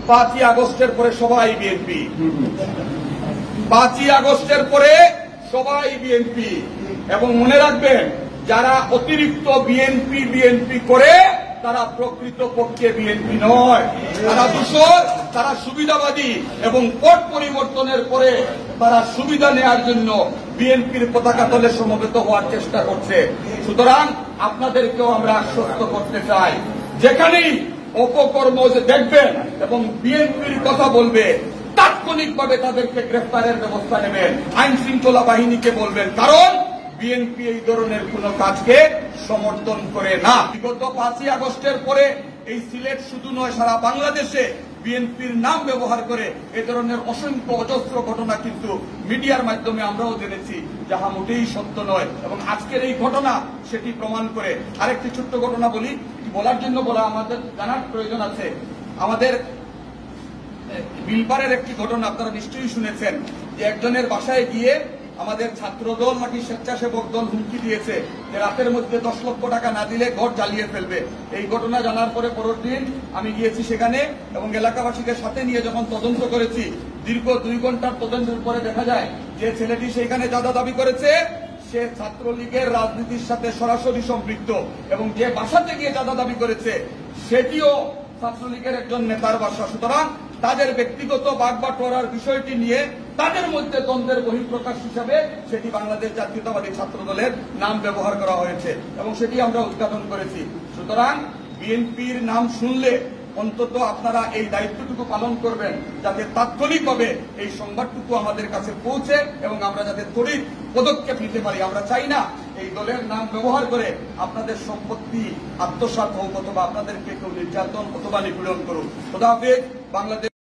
5ই আগস্টের পরে সবাই বিএনপি, 5ই আগস্টের পরে সবাই বিএনপি। এবং মনে রাখবেন, যারা অতিরিক্ত বিএনপি বিএনপি করে তারা প্রকৃত পক্ষে বিএনপি নয়, তারা দূষর, তারা সুবিধাবাদী এবং পট পরিবর্তনের পরে তারা সুবিধা নেওয়ার জন্য বিএনপির পতাকা তলে সমবেত হওয়ার চেষ্টা করছে। সুতরাং আপনাদেরকেও আমরা আশ্বস্ত করতে চাই, যেখানেই অপকর্ম দেখবেন এবং বিএনপির কথা বলবে তাৎক্ষণিকভাবে তাদেরকে গ্রেফতারের ব্যবস্থা নেবেন, আইন শৃঙ্খলা বাহিনীকে বলবেন, কারণ বিএনপি এই ধরনের কোন কাজকে সমর্থন করে না। বিগত 5ই আগস্টের পরে এই সিলেট শুধু নয়, সারা বাংলাদেশে বিএনপির নাম ব্যবহার করে এ ধরনের অসংখ্য অজস্র ঘটনা কিন্তু মিডিয়ার মাধ্যমে আমরাও জেনেছি, যাহা মোটেই সত্য নয়। এবং আজকের এই ঘটনা সেটি প্রমাণ করে। আরেকটি ছোট্ট ঘটনা বলি, বলার জন্য বলা আমাদের জানার প্রয়োজন আছে। আমাদের বিলপাড়ের একটি ঘটনা আপনারা নিশ্চয়ই শুনেছেন, যে একজনের বাসায় গিয়ে আমাদের ছাত্রদল নাকি স্বেচ্ছাসেবক দল হুমকি দিয়েছে যে রাতের মধ্যে 10 লক্ষ টাকা না দিলে ঘর জ্বালিয়ে ফেলবে। এই ঘটনা জানার পরে পরের দিন আমি গিয়েছি সেখানে এবং এলাকাবাসীকে সাথে নিয়ে যখন তদন্ত করেছি, দীর্ঘ 2 ঘন্টার তদন্তের পরে দেখা যায় যে ছেলেটি সেখানে চাঁদা দাবি করেছে সে ছাত্রলীগের রাজনীতির সাথে সরাসরি সম্পৃক্ত, এবং যে বাসাতে গিয়ে চাঁদা দাবি করেছে সেটিও ছাত্রলীগের একজন নেতার বাসা। সুতরাং তাদের ব্যক্তিগত বাগবাটোয়ারার বিষয়টি নিয়ে তাদের মধ্যে দ্বন্দ্বের বহিঃপ্রকাশ হিসাবে সেটি বাংলাদেশ জাতীয়তাবাদী ছাত্র দলের নাম ব্যবহার করা হয়েছে এবং সেটি আমরা উদ্ঘাটন করেছি। সুতরাং বিএনপির নাম শুনলে অন্তত আপনারা এই দায়িত্বটুকু পালন করবেন, যাতে তাৎক্ষণিকভাবে এই সংবাদটুকু আমাদের কাছে পৌঁছে এবং আমরা যাতে তড়িৎ পদক্ষেপ নিতে পারি। আমরা চাই না এই দলের নাম ব্যবহার করে আপনাদের সম্পত্তি আত্মসাৎ হোক অথবা আপনাদেরকে কেউ নির্যাতন অথবা নিপীড়ন করুক। খোদা হাফেজ। বাংলাদেশ।